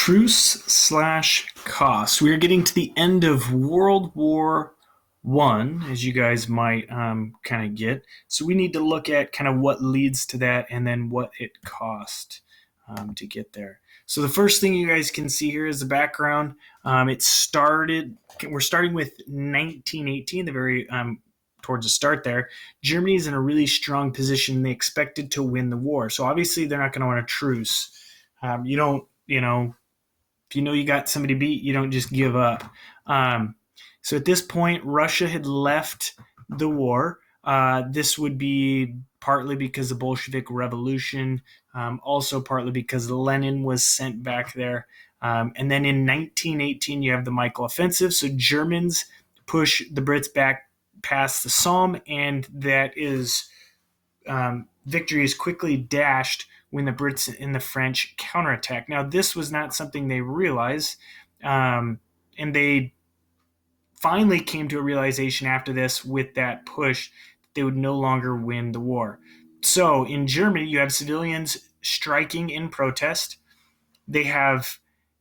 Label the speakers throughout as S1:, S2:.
S1: Truce/Cost. We are getting to the end of World War One, as you guys might kind of get. So we need to look at kind of what leads to that and then what it cost to get there. So the first thing you guys can see here is the background. It started. We're starting with 1918, the very towards the start there. Germany is in a really strong position. They expected to win the war, so obviously they're not going to want a truce. You don't, if you know you got somebody beat, you don't just give up. So at this point, Russia had left the war. This would be partly because of the Bolshevik Revolution, also partly because Lenin was sent back there. And then in 1918, you have the Michael Offensive. So Germans push the Brits back past the Somme, and that is victory is quickly dashed when the Brits and the French counterattack. Now, this was not something they realized, and they finally came to a realization after this with that push that they would no longer win the war. So in Germany, you have civilians striking in protest. They have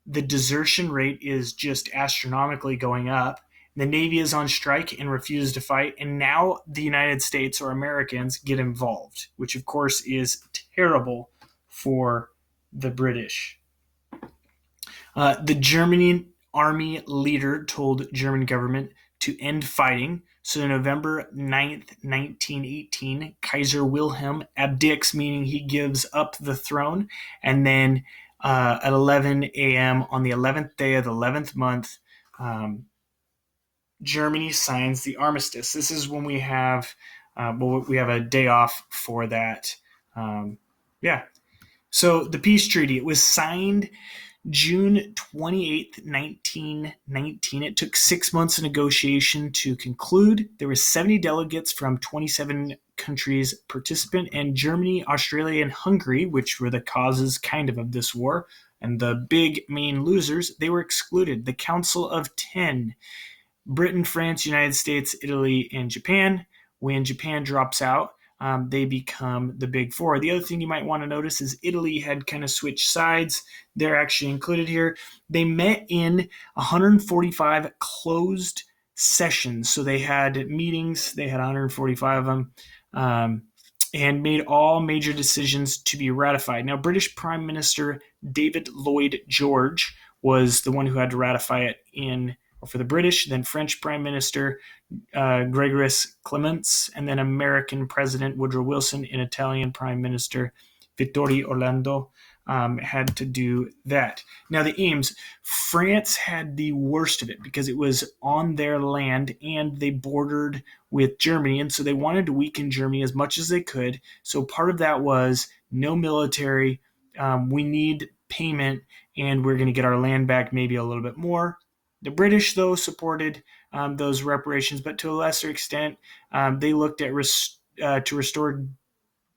S1: the desertion rate is just astronomically going up. The Navy is on strike and refuses to fight. And now the United States or Americans get involved, which of course is terrible for the British. The German army leader told German government to end fighting. So November 9th, 1918, Kaiser Wilhelm abdicates, meaning he gives up the throne. And then at 11 a.m. on the 11th day of the 11th month, Germany signs the armistice. This is when we have a day off for that. So the peace treaty, it was signed June 28th, 1919. It took 6 months of negotiation to conclude. There were 70 delegates from 27 countries participant, and Germany, Australia, and Hungary, which were the causes kind of this war, and the big main losers, they were excluded. The Council of 10, Britain, France, United States, Italy, and Japan. When Japan drops out, they become the big four. The other thing you might want to notice is Italy had kind of switched sides. They're actually included here. They met in 145 closed sessions. So they had meetings. They had 145 of them. And made all major decisions to be ratified. Now, British Prime Minister David Lloyd George was the one who had to ratify it for the British, then French Prime Minister Grégoire Clements, and then American President Woodrow Wilson and Italian Prime Minister Vittorio Orlando had to do that. Now the aims, France had the worst of it because it was on their land and they bordered with Germany, and so they wanted to weaken Germany as much as they could. So part of that was no military, we need payment, and we're going to get our land back maybe a little bit more. The British, though, supported those reparations, but to a lesser extent, they looked at to restore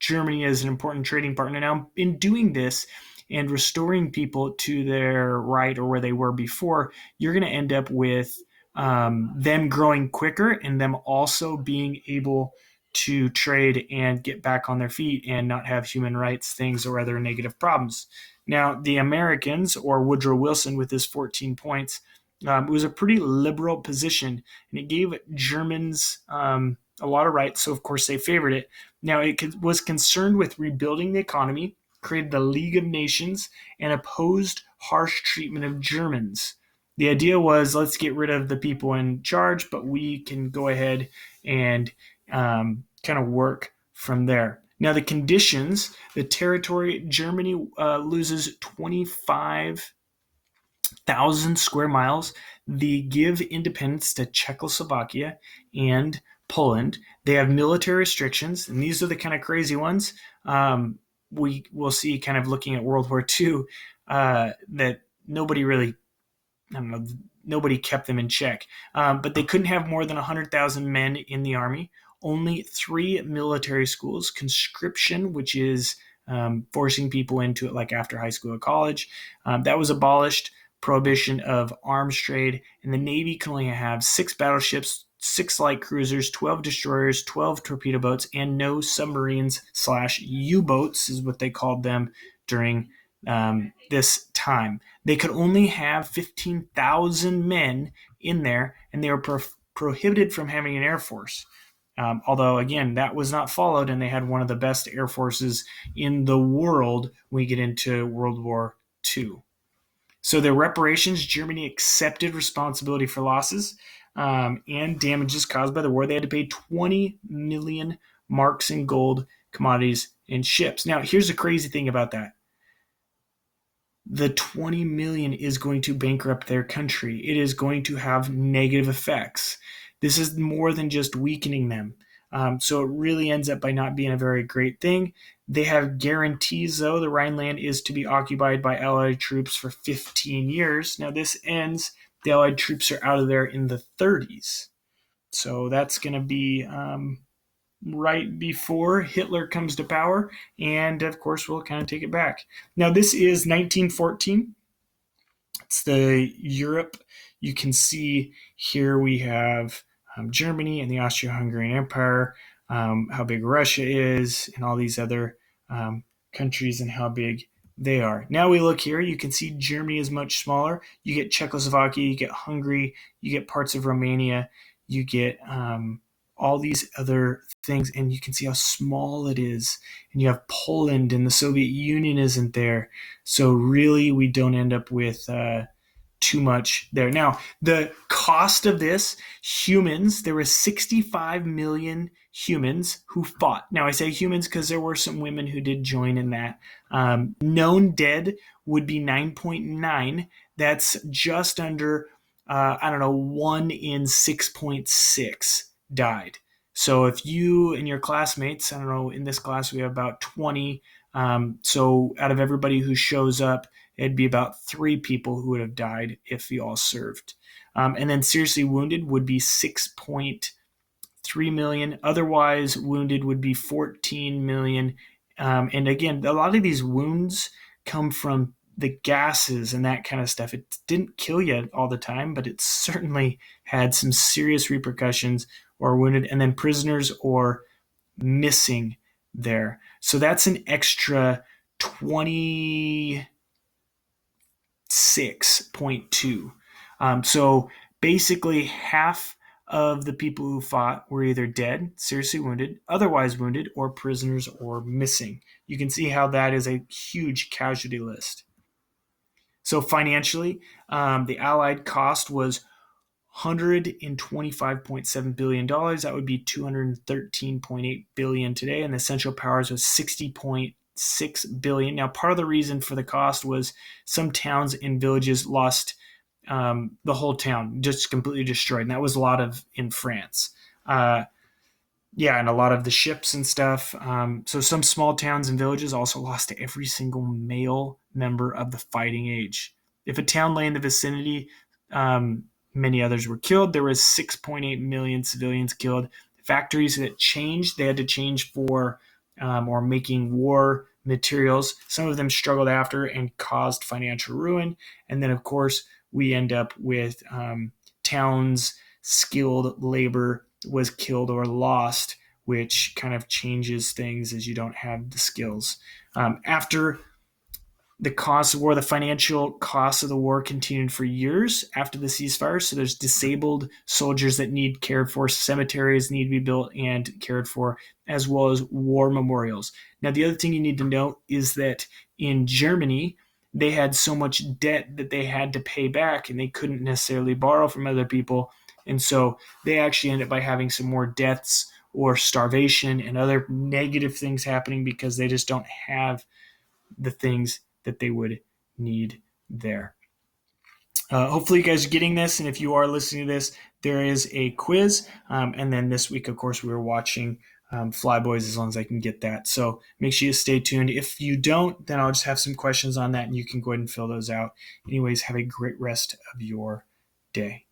S1: Germany as an important trading partner. Now, in doing this and restoring people to their right or where they were before, you're going to end up with them growing quicker and them also being able to trade and get back on their feet and not have human rights things or other negative problems. Now, the Americans, or Woodrow Wilson with his 14 points, it was a pretty liberal position, and it gave Germans a lot of rights, so of course they favored it. Now, it was concerned with rebuilding the economy, created the League of Nations, and opposed harsh treatment of Germans. The idea was, let's get rid of the people in charge, but we can go ahead and kind of work from there. Now, the conditions, the territory, Germany loses 25,000 square miles. They give independence to Czechoslovakia and Poland. They have military restrictions, and these are the kind of crazy ones. We will see kind of looking at World War II that nobody kept them in check. But they couldn't have more than 100,000 men in the army. Only 3 military schools, conscription, which is forcing people into it like after high school or college, that was abolished. Prohibition of arms trade, and the Navy can only have 6 battleships, 6 light cruisers, 12 destroyers, 12 torpedo boats, and no submarines/U-boats is what they called them during this time. They could only have 15,000 men in there, and they were prohibited from having an air force. Although, again, that was not followed, and they had one of the best air forces in the world when we get into World War II. So their reparations, Germany accepted responsibility for losses and damages caused by the war. They had to pay 20 million marks in gold, commodities, and ships. Now, here's the crazy thing about that. The 20 million is going to bankrupt their country. It is going to have negative effects. This is more than just weakening them. So it really ends up by not being a very great thing. They have guarantees, though. The Rhineland is to be occupied by Allied troops for 15 years. Now, this ends. The Allied troops are out of there in the 30s. So that's going to be right before Hitler comes to power. And, of course, we'll kind of take it back. Now, this is 1914. It's the Europe. You can see here we have Germany and the Austro-Hungarian Empire, how big Russia is, and all these other countries and how big they are. Now we look here, you can see Germany is much smaller. You get Czechoslovakia, you get Hungary, you get parts of Romania, you get all these other things, and you can see how small it is. And you have Poland, and the Soviet Union isn't there. So really, we don't end up with too much there. Now, the cost of this, humans, there were 65 million humans who fought. Now, I say humans because there were some women who did join in that. Known dead would be 9.9. That's just under, 1 in 6.6 died. So if you and your classmates, in this class we have about 20. So out of everybody who shows up, it'd be about 3 people who would have died if you all served. And then seriously wounded would be 6.3 million. Otherwise wounded would be 14 million. And again, a lot of these wounds come from the gases and that kind of stuff. It didn't kill you all the time, but it certainly had some serious repercussions or wounded. And then prisoners or missing there. So that's an extra 26.2. So basically half of the people who fought were either dead, seriously wounded, otherwise wounded, or prisoners or missing. You can see how that is a huge casualty list. So financially, the Allied cost was $125.7 billion. That would be $213.8 billion today. And the Central Powers was $60.6 billion. Now, part of the reason for the cost was some towns and villages lost the whole town, just completely destroyed. And that was a lot of in France. And a lot of the ships and stuff. So some small towns and villages also lost every single male member of the fighting age. If a town lay in the vicinity, many others were killed. There was 6.8 million civilians killed. Factories that changed, they had to change for or making war materials. Some of them struggled after and caused financial ruin. And then, of course, we end up with towns, skilled labor was killed or lost, which kind of changes things as you don't have the skills. After the cost of war, the financial costs of the war continued for years after the ceasefire. So there's disabled soldiers that need cared for, cemeteries need to be built and cared for, as well as war memorials. Now, the other thing you need to note is that in Germany, they had so much debt that they had to pay back, and they couldn't necessarily borrow from other people. And so they actually ended up by having some more deaths or starvation and other negative things happening because they just don't have the things that they would need there. Hopefully you guys are getting this, and if you are listening to this, there is a quiz. And then this week, of course, we were watching Flyboys as long as I can get that. So make sure you stay tuned. If you don't, then I'll just have some questions on that, and you can go ahead and fill those out. Anyways, have a great rest of your day.